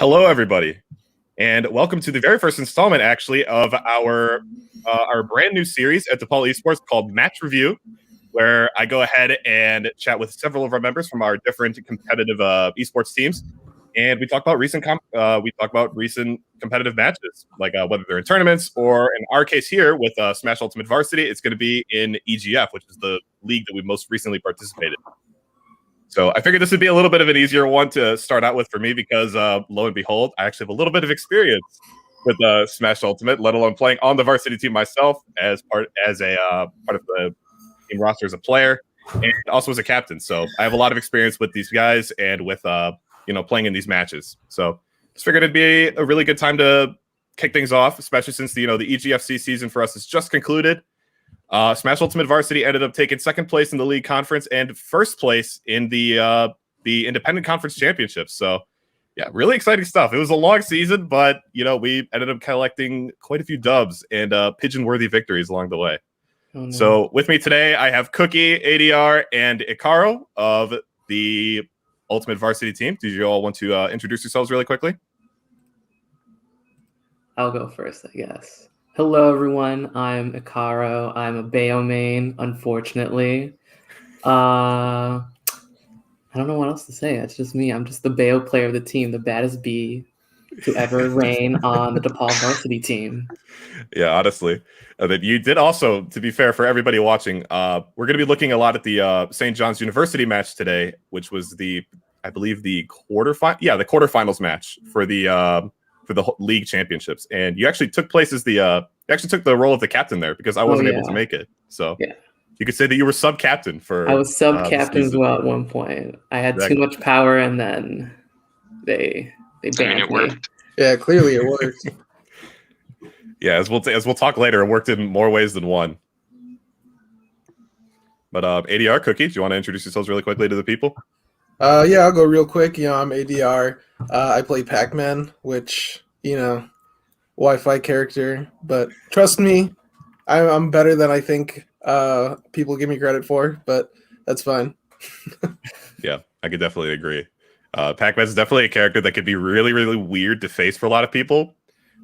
Hello, everybody, and welcome to the very first installment, actually, of our brand new series at DePaul Esports called Match Review, where I go ahead and chat with several of our members from our different competitive esports teams, and we talk about recent competitive matches, like whether they're in tournaments or, in our case here with Smash Ultimate Varsity, it's going to be in EGF, which is the league that we most recently participated in. So I figured this would be a little bit of an easier one to start out with for me because, lo and behold, I actually have a little bit of experience with Smash Ultimate, let alone playing on the varsity team myself as part of the team roster as a player and also as a captain. So I have a lot of experience with these guys and with playing in these matches. So just figured it'd be a really good time to kick things off, especially since the EGFC season for us has just concluded. Smash Ultimate Varsity ended up taking second place in the league conference and first place in the independent conference championships. So, yeah, really exciting stuff. It was a long season, but we ended up collecting quite a few dubs and pigeon-worthy victories along the way. Oh, no. So, with me today, I have Cookie, ADR, and Ikaro of the Ultimate Varsity team. Do you all want to introduce yourselves really quickly? I'll go first, I guess. Hello, everyone. I'm Ikaro. I'm a Bayo main, unfortunately. I don't know what else to say. It's just me. I'm just the Bayo player of the team, the baddest bee to ever reign on the DePaul varsity team. Yeah, honestly. That you did also, to be fair, for everybody watching, we're going to be looking a lot at the St. John's University match today, which was I believe the quarterfinals match for the league championships, and you actually took the role of the captain there because I wasn't able to make it. So you could say that you were sub-captain for. I was sub-captain as well at one point. I had too much power, and then they banned me. Worked. Yeah, clearly it worked. Yeah, as we'll talk later, it worked in more ways than one. But ADR, Cookie, do you want to introduce yourselves really quickly to the people? Yeah, I'll go real quick. I'm ADR. I play Pac-Man, which, Wi-Fi character. But trust me, I'm better than I think people give me credit for, but that's fine. Yeah, I could definitely agree. Pac-Man is definitely a character that could be really, really weird to face for a lot of people.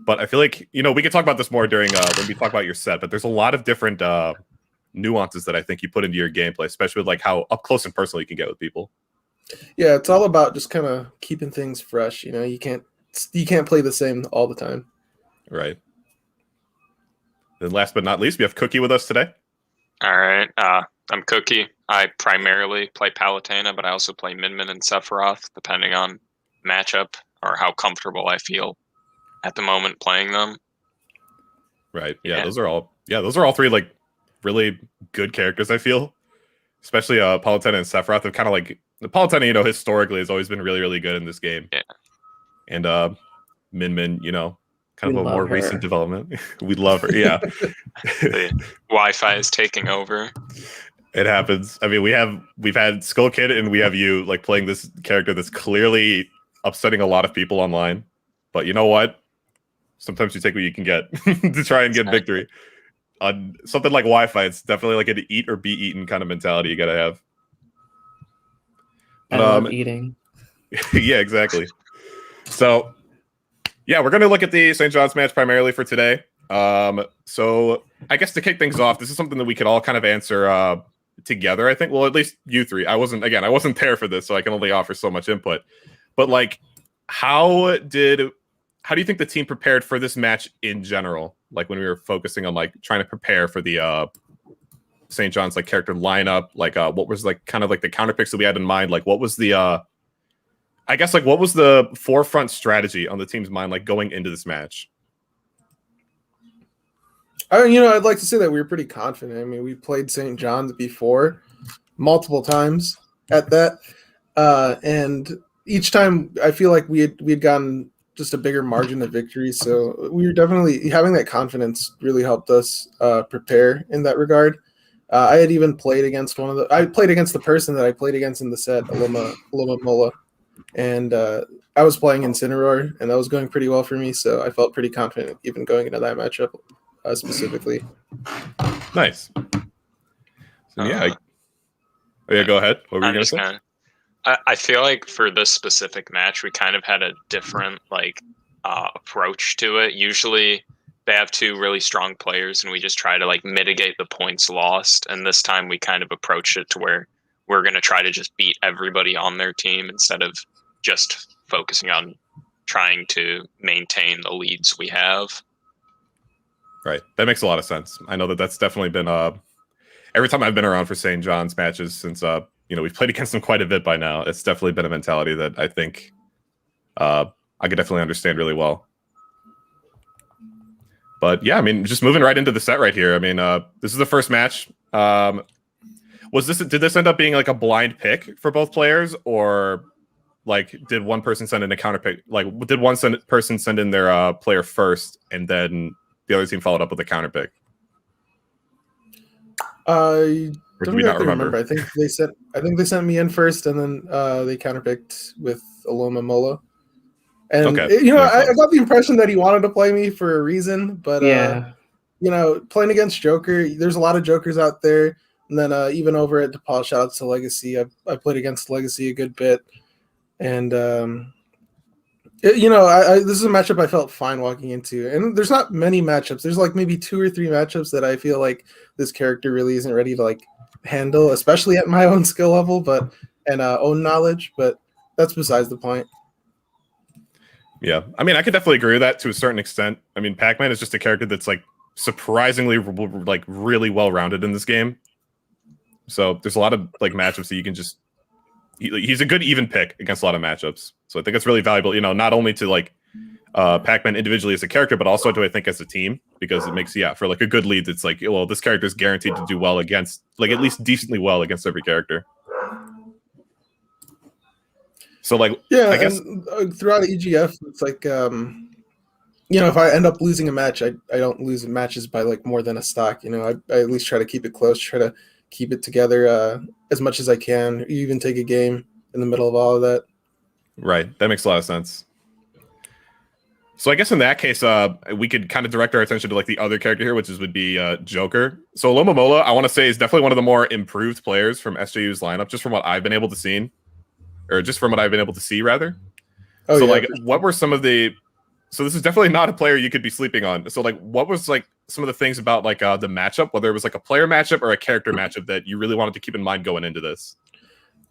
But I feel like, we could talk about this more during when we talk about your set, but there's a lot of different nuances that I think you put into your gameplay, especially with like how up close and personal you can get with people. Yeah, it's all about just kind of keeping things fresh. You can't play the same all the time. Right. Then last but not least, we have Cookie with us today. All right. I'm Cookie. I primarily play Palutena, but I also play Min and Sephiroth, depending on matchup or how comfortable I feel at the moment playing them. Right. Yeah, those are all three like really good characters, I feel. Especially Palutena and Sephiroth. They're kind of like the Palutena, historically has always been really, really good in this game. Yeah. And Min, kind of a more recent development. We love her. Yeah. The Wi-Fi is taking over. It happens. I mean, we've had Skull Kid and we have you like playing this character that's clearly upsetting a lot of people online. But you know what? Sometimes you take what you can get to try and get victory. On something like Wi-Fi, it's definitely like an eat or be eaten kind of mentality you gotta have. I love eating. Yeah, exactly. So, yeah, we're going to look at the St. John's match primarily for today. So, I guess to kick things off, this is something that we could all kind of answer together, I think. Well, at least you three. I wasn't there for this, so I can only offer so much input. But, like, how do you think the team prepared for this match in general? Like, when we were focusing on, like, trying to prepare for the St. John's like character lineup, like what was like kind of like the counter picks that we had in mind, like what was the what was the forefront strategy on the team's mind like going into this match? I'd like to say that we were pretty confident. I mean, we played St. John's before multiple times at that, and each time I feel like we had gotten just a bigger margin of victory, so we were definitely having that confidence really helped us prepare in that regard. I had even played against I played against the person that I played against in the set, Aloma Mola, and I was playing Incineroar, and that was going pretty well for me, so I felt pretty confident even going into that matchup specifically. Nice. So, yeah, go ahead. What were you going to say? I feel like for this specific match, we kind of had a different approach to it. Usually, they have two really strong players, and we just try to like mitigate the points lost. And this time, we kind of approached it to where we're going to try to just beat everybody on their team instead of just focusing on trying to maintain the leads we have. Right. That makes a lot of sense. I know that that's definitely been every time I've been around for St. John's matches since we've played against them quite a bit by now. It's definitely been a mentality that I think I could definitely understand really well. But yeah, I mean, just moving right into the set right here. I mean, this is the first match. Did this end up being like a blind pick for both players, or like did one person send in a counter pick? Like, did one person send in their player first, and then the other team followed up with a counter pick? I don't exactly remember. I think they sent me in first, and then they counterpicked with Aloma Mola. And okay. I got the impression that he wanted to play me for a reason, but playing against Joker, there's a lot of Jokers out there. And then even over at DePaul, shout out to Legacy. I played against Legacy a good bit, and this is a matchup I felt fine walking into. And there's not many matchups. There's like maybe 2 or 3 matchups that I feel like this character really isn't ready to like handle, especially at my own skill level, and own knowledge. But that's besides the point. Yeah, I mean, I could definitely agree with that to a certain extent. I mean, Pac-Man is just a character that's like surprisingly like really well rounded in this game. So there's a lot of like matchups that you can just. He's a good even pick against a lot of matchups. So I think it's really valuable, not only to like Pac-Man individually as a character, but also to I think as a team, because it makes for like a good lead. It's like, well, this character is guaranteed to do well against like at least decently well against every character. So like, yeah, I guess and, throughout EGF, it's like if I end up losing a match, I don't lose matches by like more than a stock. I at least try to keep it close, try to keep it together as much as I can, even take a game in the middle of all of that. Right. That makes a lot of sense. So I guess in that case, we could kind of direct our attention to like the other character here, which would be Joker. So Aloma Mola, I want to say, is definitely one of the more improved players from SJU's lineup, just from what I've been able to see. Or just from what I've been able to see, rather. Oh, so, yeah, like, what were some of the... So this is definitely not a player you could be sleeping on. So, like, what was, like, some of the things about, like, the matchup, whether it was, like, a player matchup or a character matchup that you really wanted to keep in mind going into this?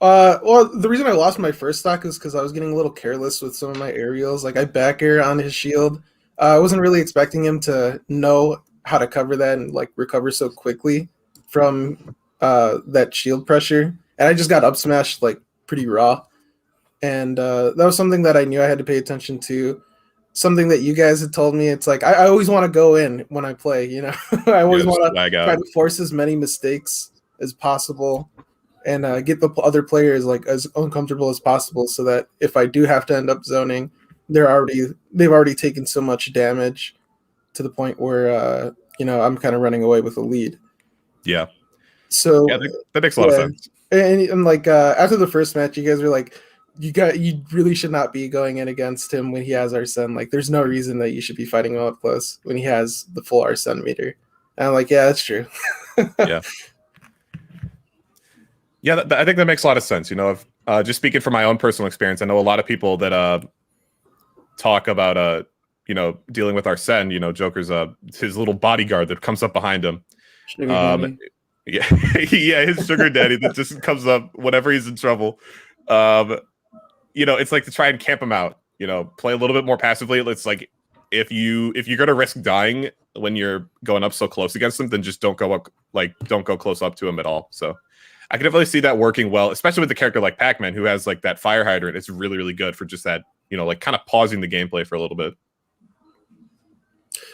Well, the reason I lost my first stock is because I was getting a little careless with some of my aerials. Like, I back air on his shield. I wasn't really expecting him to know how to cover that and, like, recover so quickly from that shield pressure. And I just got up smashed, like, pretty raw. And that was something that I knew I had to pay attention to. Something that you guys had told me. It's like I always want to go in when I play. I always want to try to force as many mistakes as possible and get the other players like as uncomfortable as possible, so that if I do have to end up zoning, they've already taken so much damage to the point where I'm kind of running away with a lead. Yeah. So yeah, that makes a lot of sense. And like after the first match, you guys were like, you really should not be going in against him when he has Arsene. Like, there's no reason that you should be fighting him up close when he has the full Arsene meter. And I'm like, yeah, that's true. Yeah. Yeah, I think that makes a lot of sense. Just speaking from my own personal experience, I know a lot of people that talk about dealing with Arsene. Joker's his little bodyguard that comes up behind him. Yeah, yeah, his sugar daddy that just comes up whenever he's in trouble. It's like to try and camp him out. Play a little bit more passively. It's like if you're gonna risk dying when you're going up so close against him, then just don't go close up to him at all. So I can definitely see that working well, especially with a character like Pac-Man, who has like that fire hydrant. It's really, really good for just that, like kind of pausing the gameplay for a little bit.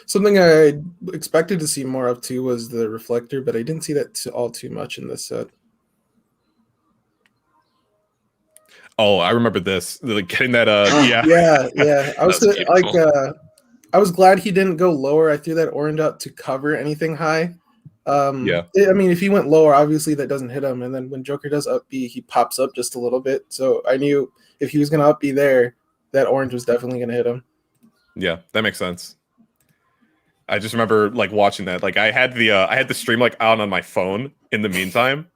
Something I expected to see more of too was the reflector, but I didn't see that too much in this set. Oh, I remember this. Like getting that. Yeah. I was glad he didn't go lower. I threw that orange out to cover anything high. I mean, if he went lower, obviously that doesn't hit him. And then when Joker does up B, he pops up just a little bit. So I knew if he was going to up B there, that orange was definitely going to hit him. Yeah, that makes sense. I just remember like watching that. Like I had the stream like on my phone in the meantime.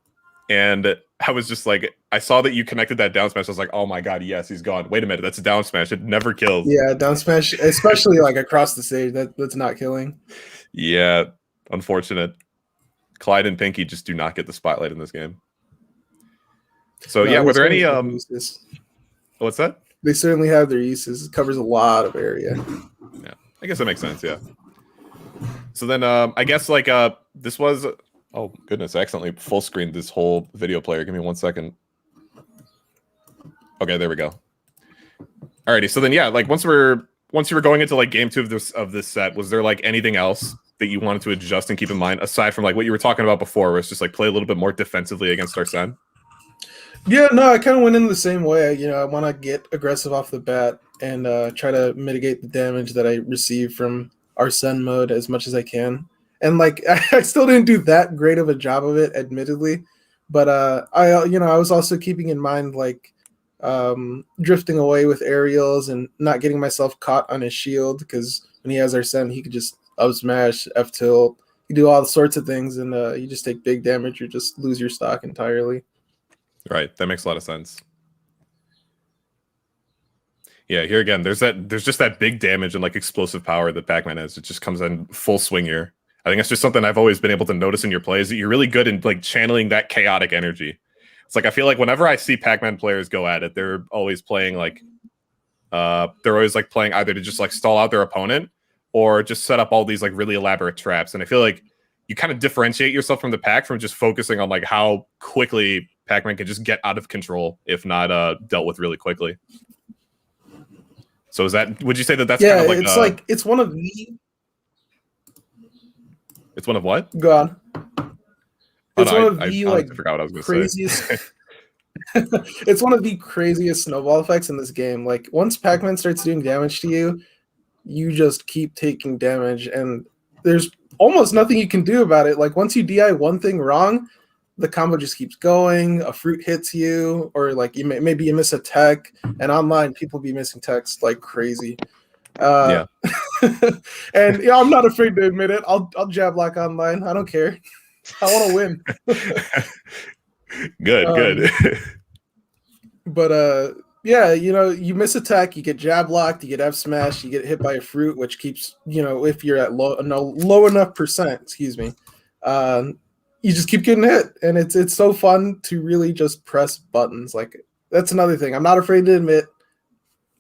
and I was just like, I saw that you connected that down smash. I was like, oh my god, yes, he's gone. Wait a minute, that's a down smash. It never kills. Yeah, down smash, especially like across the stage, that's not killing. Yeah, unfortunate. Clyde and Pinky just do not get the spotlight in this game. So No, yeah, were there certainly any have uses. what's that? They certainly have their uses. It covers a lot of area. Yeah, I guess that makes sense. Yeah. So then, I guess like this was. Oh goodness, I accidentally full screened this whole video player. Give me 1 second. Okay, there we go. Alrighty, so then yeah, like once you were going into like game 2 of this set, was there like anything else that you wanted to adjust and keep in mind aside from like what you were talking about before, where it's just like play a little bit more defensively against Arsene? Yeah, no, I kind of went in the same way. You know, I want to get aggressive off the bat and try to mitigate the damage that I receive from Arsene mode as much as I can. And like, I still didn't do that great of a job of it, admittedly. But I was also keeping in mind like drifting away with aerials and not getting myself caught on his shield, because when he has Arsene, he could just up smash, F tilt, you do all sorts of things, and you just take big damage or just lose your stock entirely. Right, that makes a lot of sense. Yeah, here again, there's just that big damage and like explosive power that Pac-Man has. It just comes in full swing here. I think that's just something I've always been able to notice in your plays, that you're really good in like channeling that chaotic energy. It's like I feel like whenever I see Pac-Man players go at it, they're always playing like playing either to just like stall out their opponent or just set up all these like really elaborate traps. And I feel like you kind of differentiate yourself from the pack from just focusing on like how quickly Pac-Man can just get out of control if not dealt with really quickly. So would you say that that's kind of like it's one of the It's one of what? Go on. It's one of the I forgot what I was going craziest. to say. It's one of the craziest snowball effects in this game. Like once Pac-Man starts doing damage to you, you just keep taking damage, and there's almost nothing you can do about it. Like once you DI one thing wrong, the combo just keeps going. A fruit hits you, or like maybe you miss a tech. And online, people be missing techs like crazy. Yeah. And yeah, I'm not afraid to admit it. I'll jab lock online. I don't care. I want to win. Good. But yeah, you miss attack, you get jab locked, you get F smash, you get hit by a fruit, which keeps, if you're at low enough percent, excuse me, you just keep getting hit, and it's so fun to really just press buttons. Like that's another thing I'm not afraid to admit.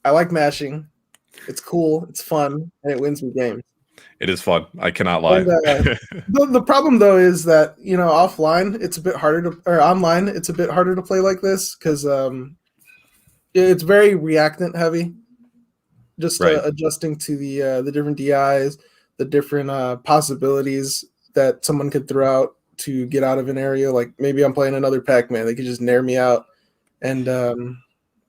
I like mashing. It's cool, it's fun, and it wins me games. It is fun. I cannot lie. And, the problem though is that offline it's a bit harder or online it's a bit harder to play like this, because it's very reactant heavy. Just right. Adjusting to the different DIs, the different possibilities that someone could throw out to get out of an area. Like maybe I'm playing another Pac-Man, they could just nair me out. And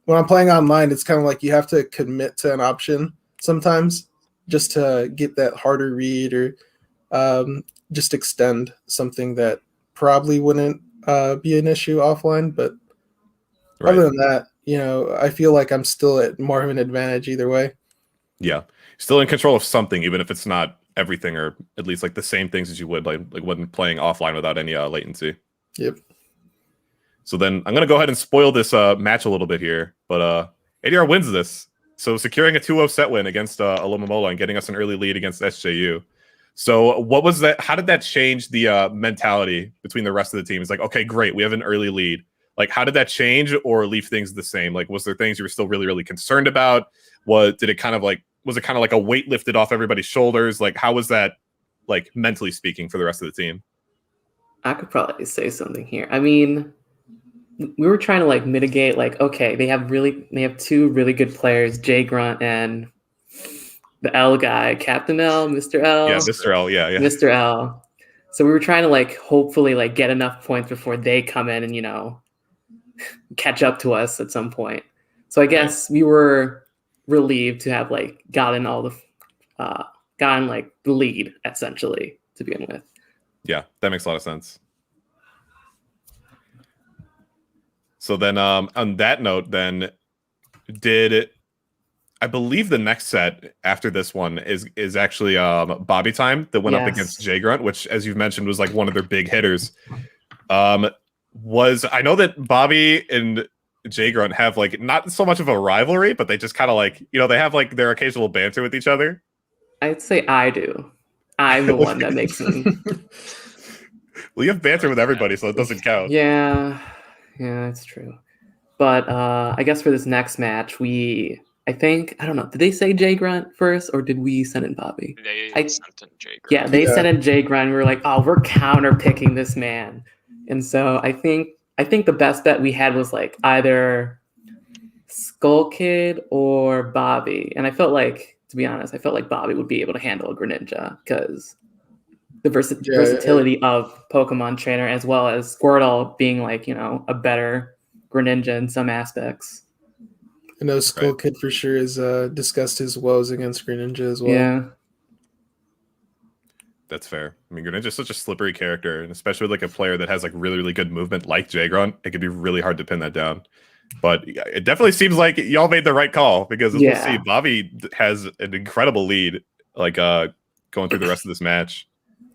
when I'm playing online, it's kind of like you have to commit to an option sometimes just to get that harder read, or just extend something that probably wouldn't be an issue offline. But right. Other than that, I feel like I'm still at more of an advantage either way. Yeah. Still in control of something, even if it's not everything, or at least like the same things as you would like when playing offline without any latency. Yep. So then I'm going to go ahead and spoil this match a little bit here. But ADR wins this. So securing a 2-0 set win against Alomomola and getting us an early lead against SJU. So what was that? How did that change the mentality between the rest of the team? It's like, okay, great, we have an early lead. Like, how did that change or leave things the same? Like, was there things you were still really, really concerned about? Was it kind of like a weight lifted off everybody's shoulders? Like, how was that, like, mentally speaking, for the rest of the team? I could probably say something here. I mean, we were trying to like mitigate, like, okay, they have two really good players, Jay Grunt and the L guy, Captain L, Mr. L. Yeah, Mr. L, yeah. Mr. L. So we were trying to like hopefully like get enough points before they come in and catch up to us at some point. So I guess we were relieved to have like gotten like the lead essentially to begin with. Yeah, that makes a lot of sense. So then on that note, then I believe the next set after this one is actually Bobby Time that went up against Jay Grunt, which, as you've mentioned, was like one of their big hitters. was I know that Bobby and Jay Grunt have like not so much of a rivalry, but they just kind of like, they have like their occasional banter with each other. I'd say I do. I'm the one that makes them. Well, you have banter with everybody, so it doesn't count. Yeah, that's true. But I guess for this next match, I don't know, did they say Jay Grunt first, or did we send in Bobby? They sent in Jay Grunt. Yeah, they sent in Jay Grunt. We were like, oh, we're counter picking this man. And so I think the best bet we had was like either Skull Kid or Bobby. And I felt like, to be honest, Bobby would be able to handle a Greninja because the versatility of Pokemon Trainer, as well as Squirtle being like, a better Greninja in some aspects. I know Skull Kid for sure has discussed his woes against Greninja as well. Yeah. That's fair. I mean, Greninja's such a slippery character, and especially with like a player that has like really, really good movement like Jay Grunt, it could be really hard to pin that down. But it definitely seems like y'all made the right call because as we'll see, Bobby has an incredible lead, like going through the rest of this match.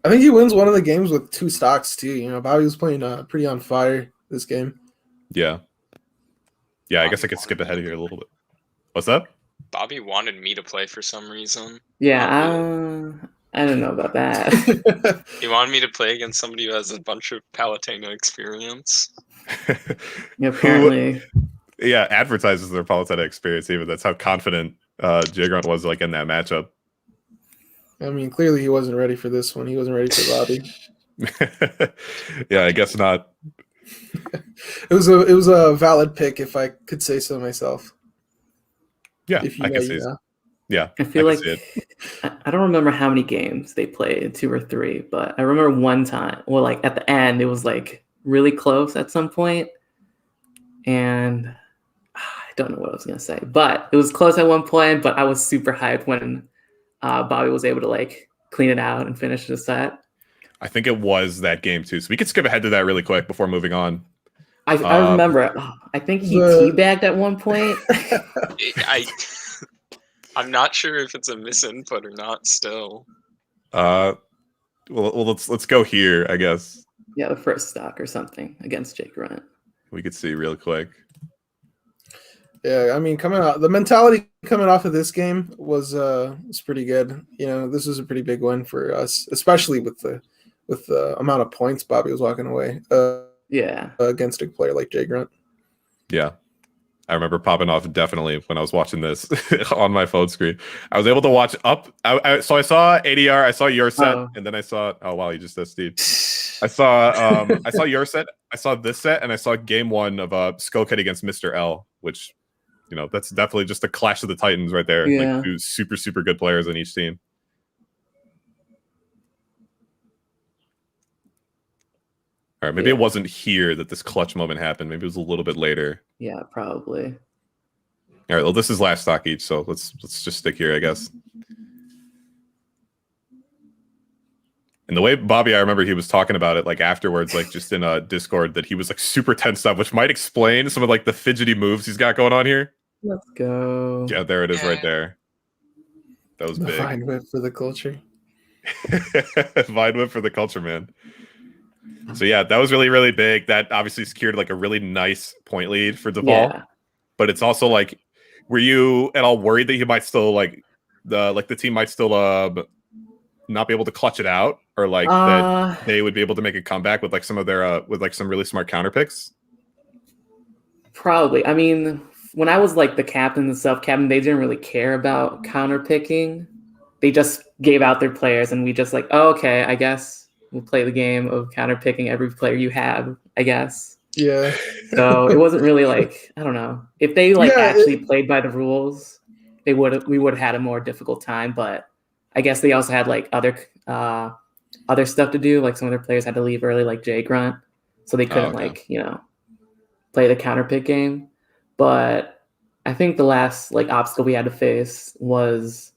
I think he wins one of the games with 2 stocks too. Bobby was playing pretty on fire this game. Yeah. Yeah, I guess I could skip ahead here a little bit. What's that? Bobby wanted me to play for some reason. Yeah, I don't know about that. He wanted me to play against somebody who has a bunch of Palutena experience. Yeah, apparently. Yeah, advertises their Palutena experience even. That's how confident Jay Grunt was like in that matchup. I mean, clearly he wasn't ready for this one. He wasn't ready for Bobby. Yeah, I guess not. It was a valid pick, if I could say so myself. Yeah, I can see it. Yeah, I feel like I don't remember how many games they played, 2 or 3, but I remember one time. Well, like at the end, it was like really close at some point, and I don't know what I was gonna say, but it was close at one point. But I was super hyped when Bobby was able to like clean it out and finish the set. I think it was that game too. So we could skip ahead to that really quick before moving on. I remember. I think he teabagged at one point. I'm not sure if it's a misinput or not. Still. Well, let's go here, I guess. Yeah, the first stock or something against Jay Grunt. We could see real quick. Yeah, I mean, the mentality coming off of this game was pretty good. This was a pretty big win for us, especially with the amount of points Bobby was walking away. Against a player like Jay Grunt. Yeah, I remember popping off definitely when I was watching this on my phone screen. I was able to watch up. So I saw ADR, I saw your set, and then I saw. Oh wow, you just Steve. I saw your set. I saw this set, and I saw game 1 of Skull Kid against Mr. L, which that's definitely just a clash of the titans right there. Yeah. Like 2 super super good players on each team. All right, maybe it wasn't here that this clutch moment happened. Maybe it was a little bit later. Yeah, probably. All right, well, this is last stock each, so let's just stick here, I guess. And the way Bobby, I remember he was talking about it like afterwards, like just in a Discord, that he was like super tensed up, which might explain some of like the fidgety moves he's got going on here. Let's go. Yeah, there it is right there. That was big. Vine whip for the culture. Vine whip for the culture, man. So yeah, that was really, really big. That obviously secured like a really nice point lead for Duvall. Yeah. But it's also like, were you at all worried that he might still like the team might still not be able to clutch it out, or like that they would be able to make a comeback with like some of their with like some really smart counter picks? Probably. I mean, when I was like the captain and sub-captain, they didn't really care about counter picking. They just gave out their players, and we just like, oh, okay, I guess we'll play the game of counter picking every player you have, I guess. Yeah. So it wasn't really like, I don't know. If they like actually played by the rules, we would have had a more difficult time. But I guess they also had like other stuff to do. Like some of their players had to leave early, like Jay Grunt, so they couldn't play the counter pick game. But I think the last like obstacle we had to face was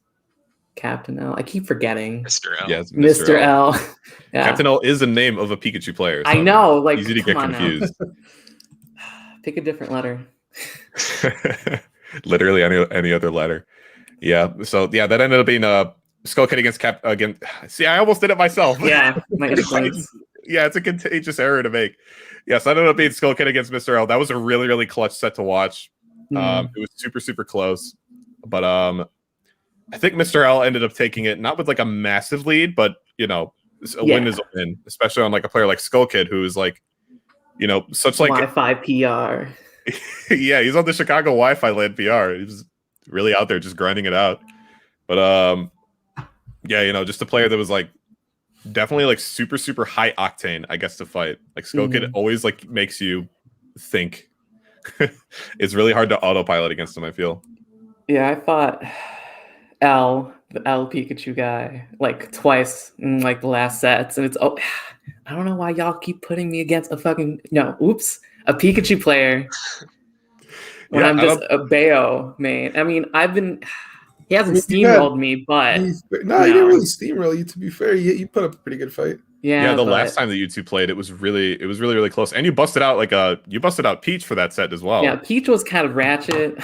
Captain L. I keep forgetting. Mr. L. Yes, Mr. L. Yeah. Captain L is the name of a Pikachu player. So I know, like easy to get confused. Pick a different letter. Literally any other letter. Yeah. So yeah, that ended up being a Skull Kid against again. See, I almost did it myself. Yeah, my instincts. Yeah, it's a contagious error to make. Yes, I ended up being Skull Kid against Mr. L. That was a really, really clutch set to watch. Mm. It was super, super close. But I think Mr. L ended up taking it, not with like a massive lead, but a win is a win, especially on like a player like Skull Kid, who is like, such like Wi-Fi PR. yeah, he's on the Chicago Wi-Fi land PR. He's really out there just grinding it out. But yeah, just a player that was like definitely like super, super high octane, I guess, to fight. Like Skull Kid always like makes you think. It's really hard to autopilot against him, I feel. Yeah, I fought the L Pikachu guy, like twice in like the last sets, and I don't know why y'all keep putting me against a Pikachu player when I'm just a Bayo main. I mean, he hasn't steamrolled me, but he didn't really steamroll you. To be fair, you put up a pretty good fight. Yeah, the last time that you two played, it was really, really close, and you busted out Peach for that set as well. Yeah, Peach was kind of ratchet.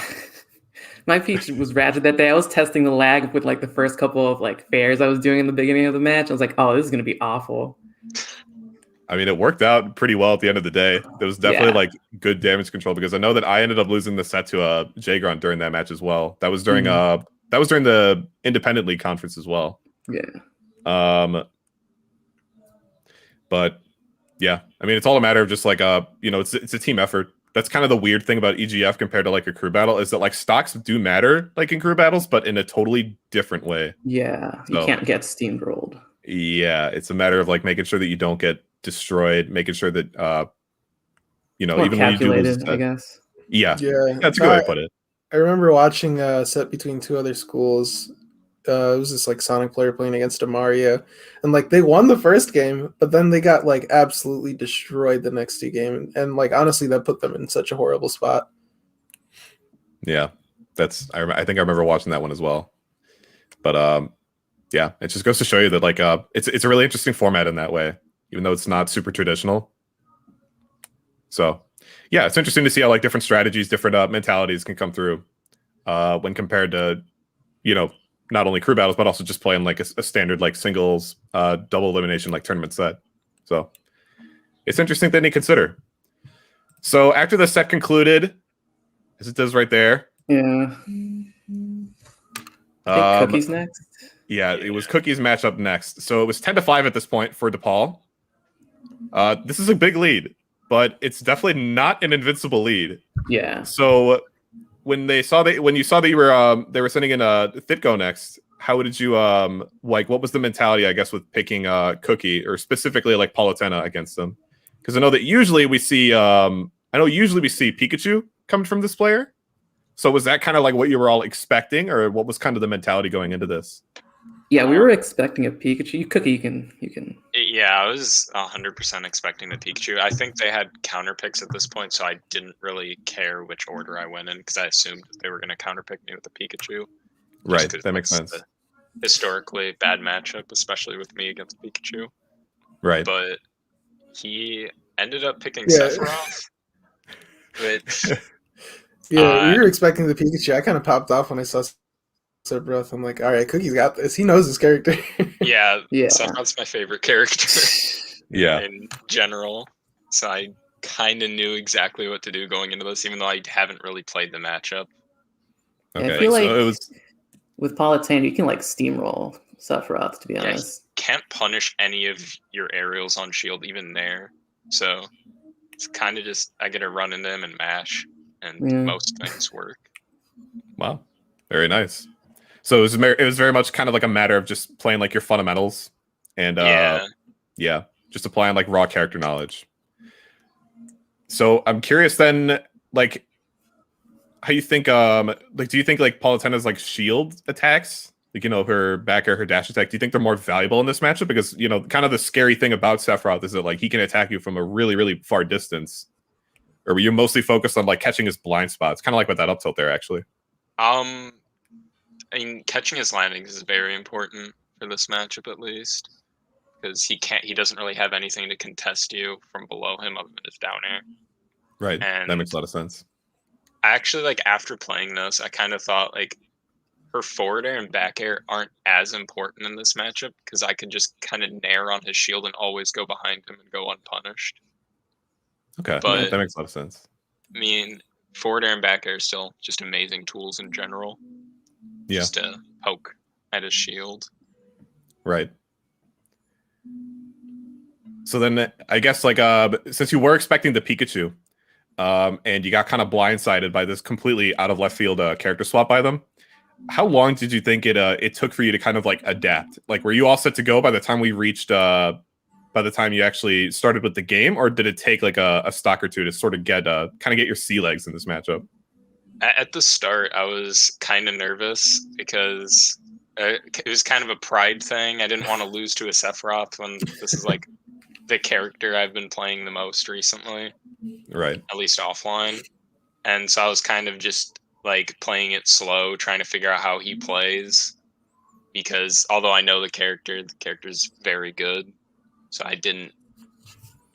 My Peach was ratchet that day. I was testing the lag with like the first couple of like fairs I was doing in the beginning of the match. I was like, oh, this is gonna be awful. I mean, it worked out pretty well at the end of the day. There was definitely like good damage control, because I know that I ended up losing the set to J-Grunt during that match as well. That was during the Independent League conference as well. Yeah. But yeah, I mean, it's all a matter of just like it's a team effort. That's kind of the weird thing about EGF compared to like a crew battle, is that like stocks do matter like in crew battles, but in a totally different way. Yeah, you can't get steamrolled. Yeah, it's a matter of like making sure that you don't get destroyed, making sure that More even calculated, when you do lose, I guess. Yeah, that's a good way to put it. I remember watching a set between two other schools. It was this like Sonic player playing against a Mario, and like they won the first game, but then they got like absolutely destroyed the next two games, and like honestly, that put them in such a horrible spot. Yeah, I think I remember watching that one as well. But yeah, it just goes to show you that like it's a really interesting format in that way, even though it's not super traditional. So yeah, it's interesting to see how like different strategies, different mentalities can come through when compared to not only crew battles, but also just playing like a standard like singles double elimination like tournament set. So it's interesting thing to consider. So after the set concluded, as it does right there. Yeah. I think Cookie's next. Yeah, it was Cookie's matchup next. So it was 10-5 at this point for DePaul. This is a big lead, but it's definitely not an invincible lead. Yeah. So when you saw that you were they were sending in Thitgo next, how did you like, what was the mentality, I guess, with picking Cookie, or specifically like Palutena against them? Because I know that usually we see Pikachu coming from this player. So was that kind of like what you were all expecting, or what was kind of the mentality going into this? Yeah, we were expecting a Pikachu. Cookie, you can. Yeah, I was 100% expecting the Pikachu. I think they had counter picks at this point, so I didn't really care which order I went in, because I assumed they were going to counter pick me with the Pikachu. Right, that makes sense. Historically bad matchup, especially with me against Pikachu. Right. But he ended up picking Sephiroth, which... Yeah, we were expecting the Pikachu. I kind of popped off when I saw Sephiroth. I'm like, all right, Cookie's got this. He knows his character. Yeah. Sephiroth's my favorite character. Yeah. In general. So I kind of knew exactly what to do going into this, even though I haven't really played the matchup. Okay. Yeah, I feel like it was... with Palutena, you can like steamroll Sephiroth, to be honest. You can't punish any of your aerials on shield, even there. So it's kind of just, I get to run into him and mash, and most things work. Wow. Very nice. So it was very much kind of like a matter of just playing like your fundamentals and just applying like raw character knowledge. So I'm curious then, like, how you think like, do you think like Palutena's like shield attacks, like, her back air, her dash attack, do you think they're more valuable in this matchup? Because kind of the scary thing about Sephiroth is that like he can attack you from a really, really far distance. Or were you mostly focused on like catching his blind spots? Kind of like with that up tilt there, actually. I mean, catching his landings is very important for this matchup, at least, because he doesn't really have anything to contest you from below him other than his down air. Right. And that makes a lot of sense. Actually, like, after playing this, I kind of thought like her forward air and back air aren't as important in this matchup, because I could just kind of nair on his shield and always go behind him and go unpunished. Okay, But that makes a lot of sense. I mean, forward air and back air are still just amazing tools in general. Yeah. Just to poke at his shield. Right. So then I guess like since you were expecting the Pikachu, and you got kind of blindsided by this completely out of left field character swap by them, how long did you think it took for you to kind of like adapt? Like, were you all set to go by the time we reached by the time you actually started with the game, or did it take like a stock or two to sort of get kind of get your sea legs in this matchup? At the start, I was kind of nervous because it was kind of a pride thing. I didn't want to lose to a Sephiroth when this is like the character I've been playing the most recently, Right. at least offline. And so I was kind of just like playing it slow, trying to figure out how he plays. Because although I know the character's very good. So I didn't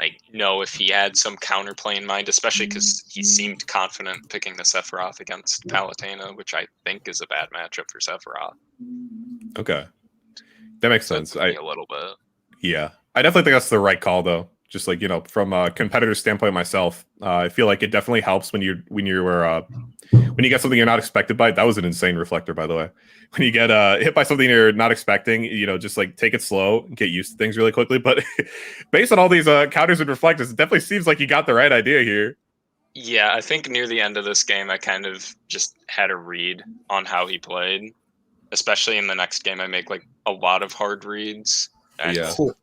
like know if he had some counterplay in mind, especially because he seemed confident picking the Sephiroth against Palutena, which I think is a bad matchup for Sephiroth. Okay, that makes So sense. it took me a little bit. Yeah, I definitely think that's the right call, though. Just like, you know, from a competitor standpoint myself, I feel like it definitely helps when you get something you're not expected by. That was an insane reflector, by the way. When you get hit by something you're not expecting, you know, just like take it slow and get used to things really quickly. But based on all these counters and reflectors, it definitely seems like you got the right idea here. Yeah, I think near the end of this game, I kind of just had a read on how he played. Especially in the next game, I make like a lot of hard reads. And Yeah. Cool.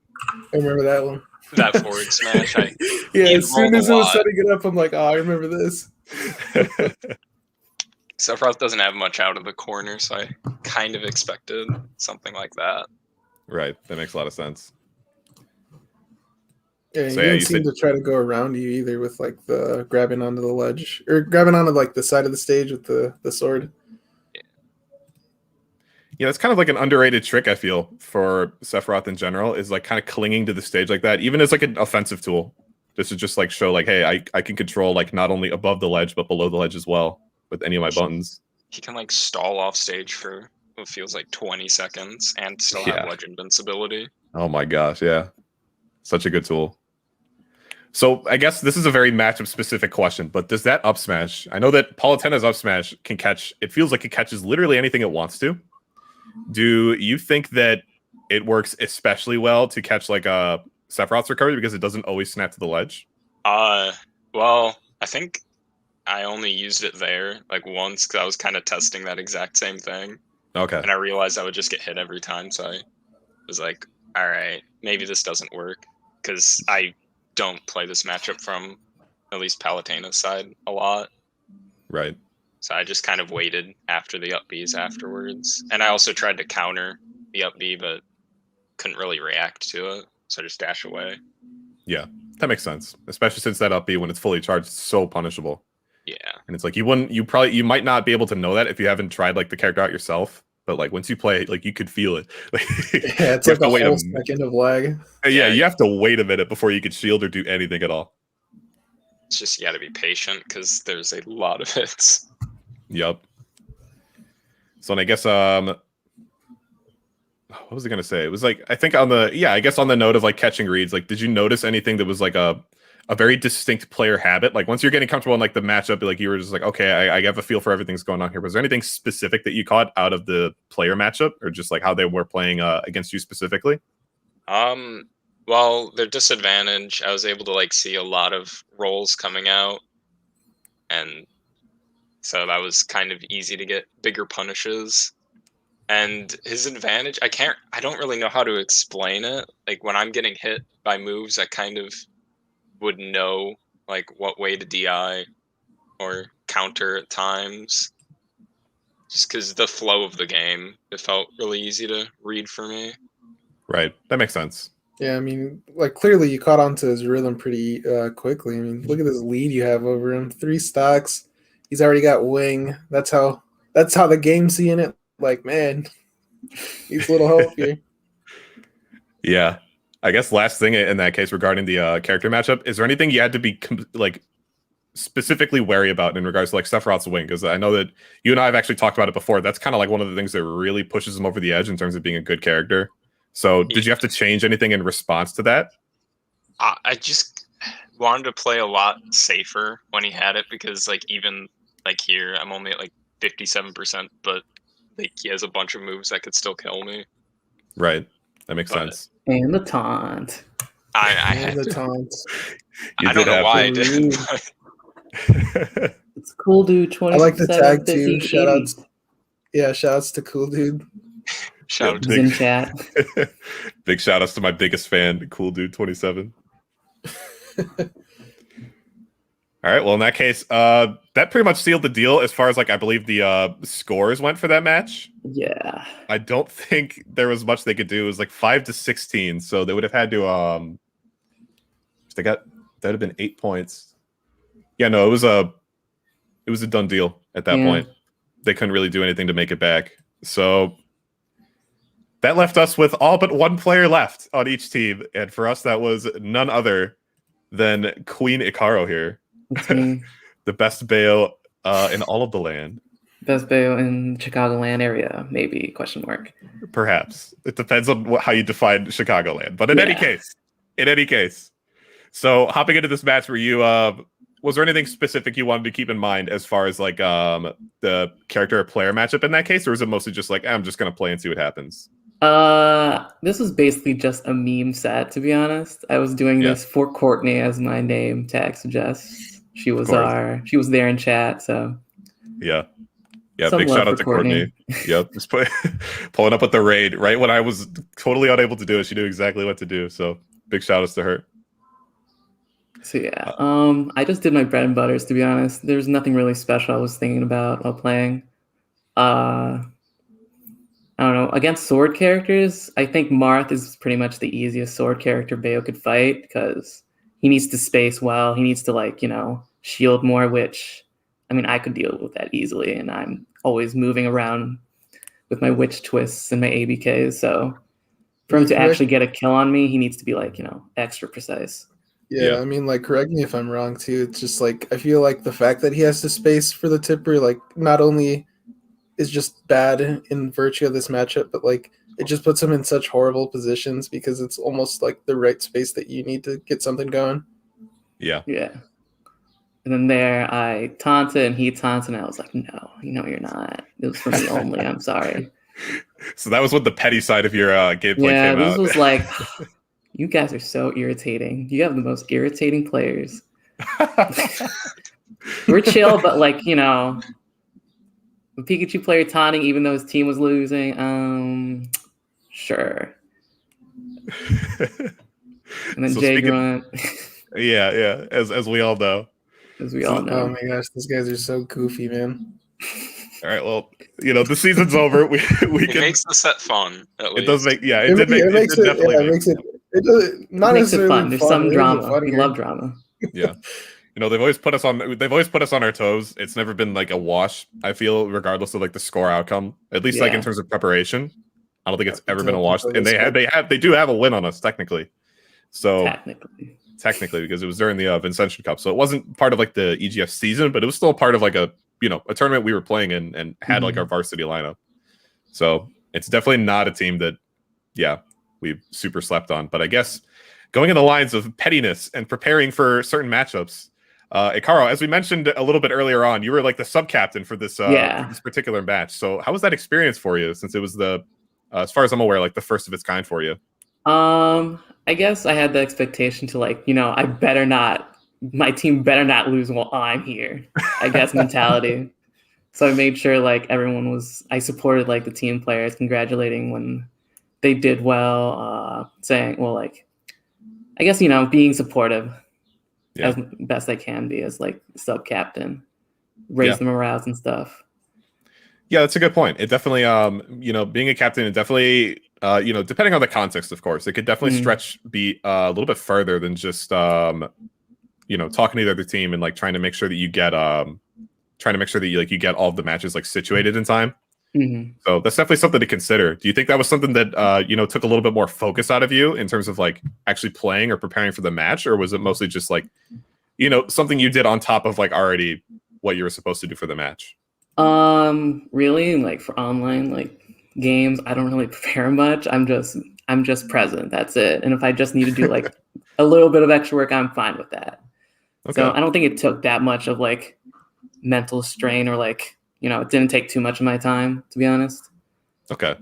I remember that one. that forward smash, Yeah, he as soon rolled as a it was lot. setting it up, I'm like, oh, I remember this. Sephiroth doesn't have much out of the corner, so I kind of expected something like that. Right, that makes a lot of sense. Yeah, So, he yeah, didn't you seem said- to try to go around you either with like the grabbing onto the ledge or grabbing onto like the side of the stage with the sword. Yeah, that's kind of like an underrated trick, I feel, for Sephiroth in general, is like kind of clinging to the stage like that, even as like an offensive tool. This is just like show like, hey, I can control like not only above the ledge, but below the ledge as well with any of my buttons. He can like stall off stage for what feels like 20 seconds and still have ledge invincibility. Oh my gosh, yeah. Such a good tool. So I guess this is a very matchup specific question, but does that up smash? I know that Palutena's up smash can catch, it feels like it catches literally anything it wants to. Do you think that it works especially well to catch like a Sephiroth's recovery because it doesn't always snap to the ledge? Well, I think I only used it there like once because I was kind of testing that exact same thing. Okay. And I realized I would just get hit every time, so I was like, all right, maybe this doesn't work because I don't play this matchup from at least Palutena's side a lot. Right. So I just kind of waited after the up Bs afterwards. And I also tried to counter the up B, but couldn't really react to it. So I just dash away. Yeah, that makes sense. Especially since that up B, when it's fully charged, is so punishable. Yeah. And it's like you might not be able to know that if you haven't tried like the character out yourself. But like once you play it, like you could feel it. Yeah, it's like a whole second of lag. Yeah, you have to wait a minute before you could shield or do anything at all. It's just you got to be patient because there's a lot of hits. Yep. So, and I guess what was I gonna say? It was like I think on the note of like catching reads, like did you notice anything that was like a very distinct player habit? Like once you're getting comfortable in like the matchup, like you were just like, okay, I have a feel for everything's going on here. Was there anything specific that you caught out of the player matchup, or just like how they were playing against you specifically? Well, their disadvantage, I was able to like see a lot of rolls coming out, and so that was kind of easy to get bigger punishes. And his advantage, I don't really know how to explain it. Like when I'm getting hit by moves, I kind of would know like what way to DI or counter at times. Just because the flow of the game, it felt really easy to read for me. Right, that makes sense. Yeah, I mean, like clearly you caught on to his rhythm pretty quickly. I mean, look at this lead you have over him. 3 stocks. He's already got wing. That's how the game's seeing it. Like, man, he's a little healthier. Yeah. I guess last thing in that case regarding the character matchup, is there anything you had to be like specifically wary about in regards to like Sephiroth's wing? Because I know that you and I have actually talked about it before. That's kind of like one of the things that really pushes him over the edge in terms of being a good character. So did you have to change anything in response to that? wanted to play a lot safer when he had it because like even like here I'm only at like 57%, but like he has a bunch of moves that could still kill me. Right. That makes But- sense. And the taunt. I And had the to. taunts. You I don't did know have why I to. did. But It's cool, dude. I like the 27, tag too. 50, Shout 80. outs. Yeah, shout outs to Cool Dude. shout out to He's in chat. Big shout outs to my biggest fan, Cool Dude 27. All right. Well, in that case, that pretty much sealed the deal as far as like I believe the scores went for that match. Yeah. I don't think there was much they could do. It was like 5-16, so they would have had to that'd have been 8 points. Yeah, no, it was a done deal at that point. They couldn't really do anything to make it back. So that left us with all but one player left on each team, and for us that was none other than Queen Ikaro here. It's me. The best bail in all of the land. Best bail in Chicagoland area, maybe, question mark. Perhaps. It depends on how you define Chicagoland. But in any case. So hopping into this match, were you was there anything specific you wanted to keep in mind as far as like the character or player matchup in that case, or was it mostly just like I'm just gonna play and see what happens? This was basically just a meme set, to be honest. I was doing this for Courtney, as my name tag suggests. She was there in chat, so yeah. Some Big love shout out for to Courtney. Yep, just pulling up with the raid right when I was totally unable to do it. She knew exactly what to do, so big shout outs to her. So yeah, I just did my bread and butters, to be honest. There's nothing really special I was thinking about while playing. I don't know. Against sword characters, I think Marth is pretty much the easiest sword character Bayo could fight because he needs to space well. He needs to like, shield more, which I mean, I could deal with that easily. And I'm always moving around with my witch twists and my ABKs. So for him to actually get a kill on me, he needs to be like, extra precise. Yeah, I mean, like, correct me if I'm wrong too. It's just like I feel like the fact that he has to space for the tipper, like, not only is just bad in virtue of this matchup, but like it just puts him in such horrible positions because it's almost like the right space that you need to get something going. Yeah. And then there I taunted and he taunted and I was like, no, you're not. It was for me only. I'm sorry. So that was when the petty side of your gameplay came out. Yeah, this was like, you guys are so irritating. You have the most irritating players. We're chill, but like, the Pikachu player taunting even though his team was losing, sure. And then Jay Grunt. Yeah, as we all know. As we all know. Oh my gosh, these guys are so goofy, man. All right, well, the season's over. We it can, makes the set fun. It does make it makes it not makes it necessarily fun. There's some drama. We here. love drama. Yeah. They've always put us on our toes. It's never been like a wash, I feel, regardless of like the score outcome. At least like in terms of preparation. I don't think it's ever been a wash. And they do have a win on us technically. So technically because it was during the Vincentian Cup. So it wasn't part of like the EGF season, but it was still part of like a tournament we were playing in and had like our varsity lineup. So it's definitely not a team that we've super slept on. But I guess going in the lines of pettiness and preparing for certain matchups, Ikaro, as we mentioned a little bit earlier on, you were like the sub-captain for this particular match. So how was that experience for you, since it was the, as far as I'm aware, like the first of its kind for you? I guess I had the expectation to like, my team better not lose while I'm here, I guess mentality. So I made sure like I supported like the team players, congratulating when they did well, saying, well, like, I guess, being supportive as best I can be as like sub-captain, raise the morales and stuff. Yeah, that's a good point. It definitely, being a captain, it definitely, depending on the context, of course, it could definitely stretch a little bit further than just, talking to the other team and like trying to make sure that you get, you get all of the matches like situated in time. So that's definitely something to consider. Do you think that was something that, took a little bit more focus out of you in terms of like actually playing or preparing for the match? Or was it mostly just like, something you did on top of like already what you were supposed to do for the match? Really, like for online like games, I don't really prepare much. I'm just present. That's it. And if I just need to do like a little bit of extra work, I'm fine with that. Okay. So I don't think it took that much of like mental strain, or like, it didn't take too much of my time, to be honest. Okay.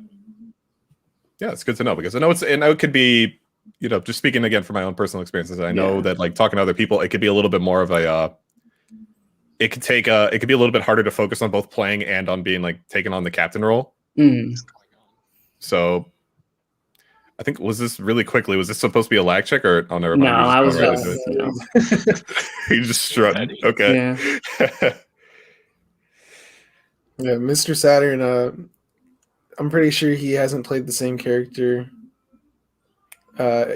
Yeah, it's good to know, because I know it could be, just speaking again from my own personal experiences, I know that like talking to other people, it could be a little bit more of a, it could be a little bit harder to focus on both playing and on being like taking on the captain role. So I think, was this supposed to be a lag check, or on No, I was just, you just strutting. Okay. Yeah. Yeah, Mr. Saturn, I'm pretty sure he hasn't played the same character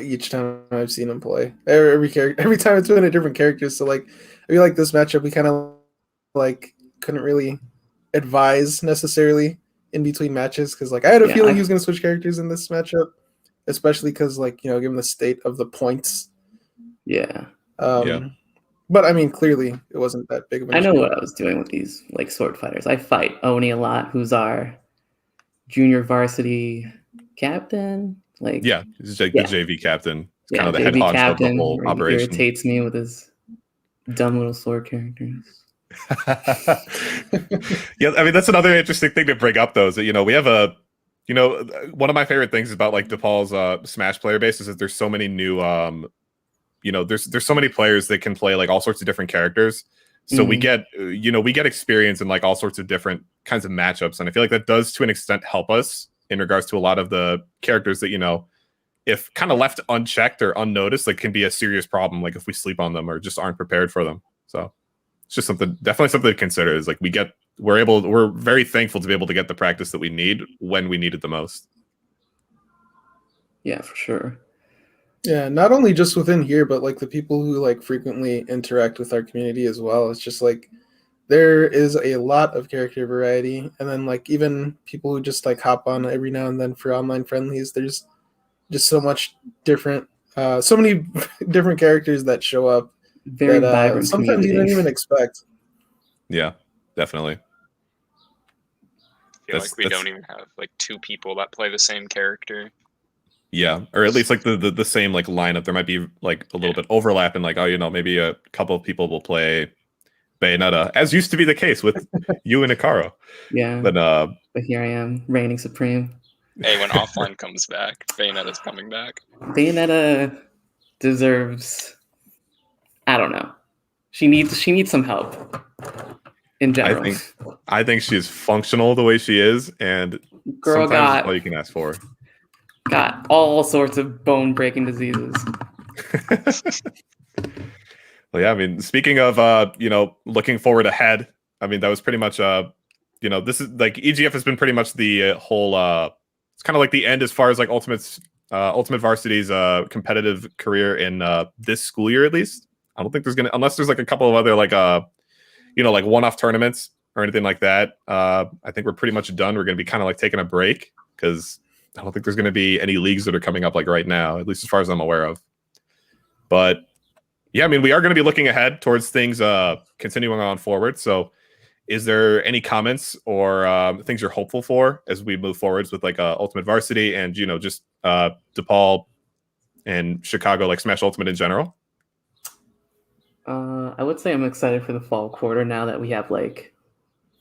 each time I've seen him play. Every time it's been a different character. So like, I feel like this matchup we kind of like couldn't really advise necessarily in between matches, because like I had a feeling he was going to switch characters in this matchup, especially because like, given the state of the points. Yeah. But I mean, clearly it wasn't that big of an issue. I know what I was doing with these like sword fighters. I fight Oni a lot, who's our junior varsity captain. Like, he's like the JV captain. He's kind of the JV head honcho captain, of the whole operation. He irritates me with his dumb little sword characters. Yeah, I mean, that's another interesting thing to bring up, though, is that, we have one of my favorite things about like DePaul's Smash player base is that there's so many new there's so many players that can play like all sorts of different characters. So we get experience in like all sorts of different kinds of matchups, and I feel like that does to an extent help us in regards to a lot of the characters that if kind of left unchecked or unnoticed, like can be a serious problem, like if we sleep on them or just aren't prepared for them. So it's just definitely something to consider, is like we're very thankful to be able to get the practice that we need when we need it the most. Yeah, for sure. Yeah, not only just within here, but like the people who like frequently interact with our community as well. It's just like there is a lot of character variety, and then like even people who just like hop on every now and then for online friendlies. There's just so much different, so many different characters that show up. Very vibrant. Sometimes you don't even expect. Yeah, definitely. I feel like we don't even have like two people that play the same character. Yeah, or at least like the same like lineup. There might be like a little bit overlap in like, maybe a couple of people will play Bayonetta, as used to be the case with you and Ikaro. Yeah, but here I am, reigning supreme. Hey, when offline comes back, Bayonetta's coming back. Bayonetta deserves, I don't know. She needs some help. In general, I think she is functional the way she is, and sometimes that's all you can ask for. Got all sorts of bone-breaking diseases. Well, yeah, I mean, speaking of looking forward ahead, I mean, that was pretty much this is like EGF has been pretty much the whole it's kind of like the end as far as like Ultimate Varsity's competitive career in this school year, at least. I don't think there's gonna, unless there's like a couple of other like like one-off tournaments or anything like that. I think we're pretty much done. We're gonna be kind of like taking a break, because I don't think there's going to be any leagues that are coming up like right now, at least as far as I'm aware of. But yeah, I mean, we are going to be looking ahead towards things continuing on forward. So is there any comments or things you're hopeful for as we move forwards with like Ultimate Varsity and, just DePaul and Chicago, like Smash Ultimate in general? I would say I'm excited for the fall quarter now that we have like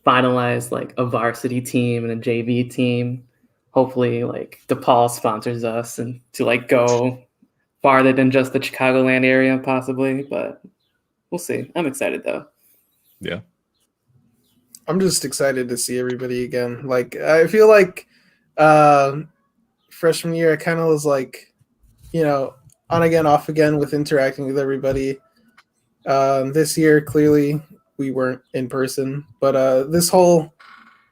finalized like a varsity team and a JV team. Hopefully, like DePaul sponsors us and to like go farther than just the Chicagoland area, possibly. But we'll see. I'm excited though. Yeah, I'm just excited to see everybody again. Like I feel like freshman year, I kind of was like, on again, off again with interacting with everybody. This year, clearly, we weren't in person, but this whole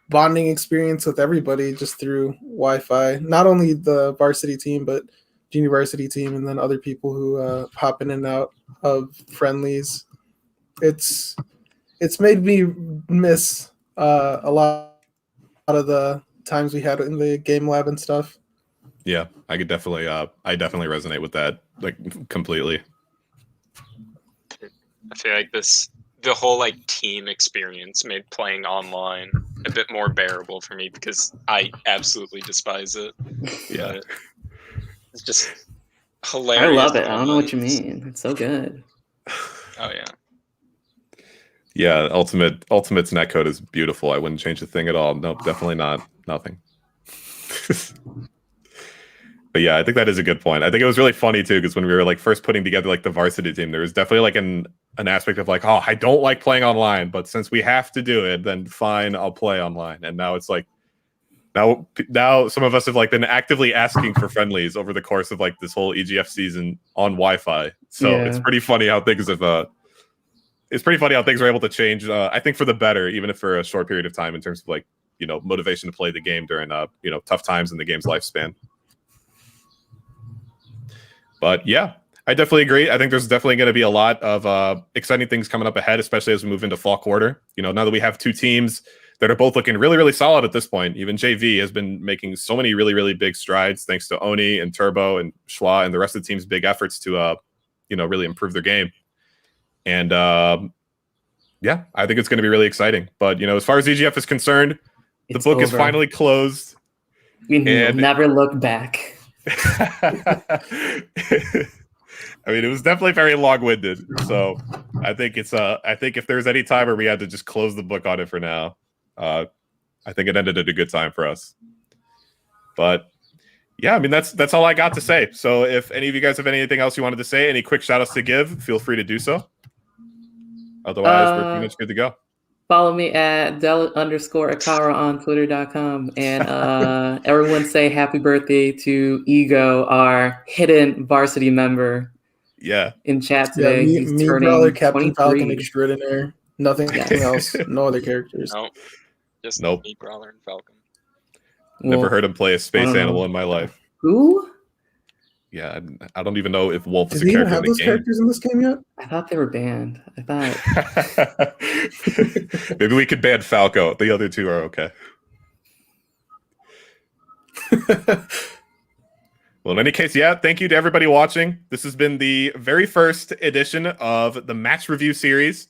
bonding experience with everybody just through Wi-Fi, not only the varsity team, but junior varsity team, and then other people who hop in and out of friendlies. It's made me miss a lot of the times we had in the game lab and stuff. Yeah, I could definitely resonate with that, like, completely. I feel like the whole like team experience made playing online a bit more bearable for me, because I absolutely despise it. Yeah, it's just hilarious. I love it. I don't know what you moments. mean. It's so good. Oh yeah. Yeah, Ultimate's netcode is beautiful. I wouldn't change a thing at all. Nope, definitely not. Nothing. But yeah, I think that is a good point. I think it was really funny too, because when we were like first putting together like the varsity team, there was definitely like an aspect of like, oh, I don't like playing online, but since we have to do it, then fine, I'll play online. And now it's like now some of us have like been actively asking for friendlies over the course of like this whole EGF season on Wi-Fi. So it's Yeah. pretty funny how things have it's pretty funny how things are able to change. I think for the better, even if for a short period of time, in terms of like, you know, motivation to play the game during you know, tough times in the game's lifespan. But yeah, I definitely agree. I think there's definitely going to be a lot of exciting things coming up ahead, especially as we move into fall quarter. You know, now that we have two teams that are both looking really, really solid at this point. Even JV has been making so many really, really big strides thanks to Oni and Turbo and Schwa and the rest of the team's big efforts to, you know, really improve their game. And yeah, I think it's going to be really exciting. But, you know, as far as EGF is concerned, the book is finally closed. We will never look back. I mean, it was definitely very long-winded. So I think it's I think if there's any time where we had to just close the book on it for now, I think it ended at a good time for us. But yeah, I mean, that's all I got to say. So if any of you guys have anything else you wanted to say, any quick shout outs to give, feel free to do so. Otherwise, we're pretty much good to go. Follow me at Del_Akara on Twitter.com. And everyone say happy birthday to Ego, our hidden varsity member. Yeah. In chat today. Yeah, He's me turning brother, Captain 23. Falcon extraordinaire. Nothing else. No other characters. Nope. Just Nope. me, Brawler, and Falcon. Never heard him play a space animal in my life. Who? Yeah, I don't even know if Wolf is Did a he even character have in the those game. characters in this game yet? I thought they were banned. I thought. Maybe we could ban Falco. The other two are okay. Well, in any case, yeah, thank you to everybody watching. This has been the very first edition of the Match Review series.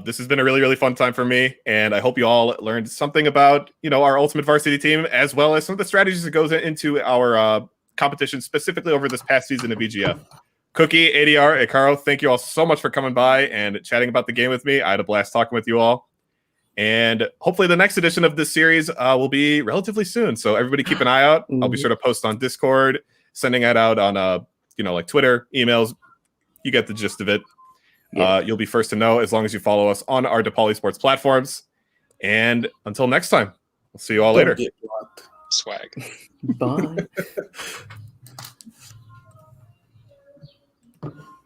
This has been a really, really fun time for me, and I hope you all learned something about, you know, our Ultimate Varsity team, as well as some of the strategies that goes into our competition, specifically over this past season of EGF. Cookie, ADR, Ikaro, thank you all so much for coming by and chatting about the game with me. I had a blast talking with you all. And hopefully the next edition of this series will be relatively soon. So everybody keep an eye out. I'll be sure to post on Discord, sending that out on, you know, like Twitter, emails. You get the gist of it. Yeah. You'll be first to know as long as you follow us on our DePauli Sports platforms. And until next time, we'll see you all later. Swag. Bye.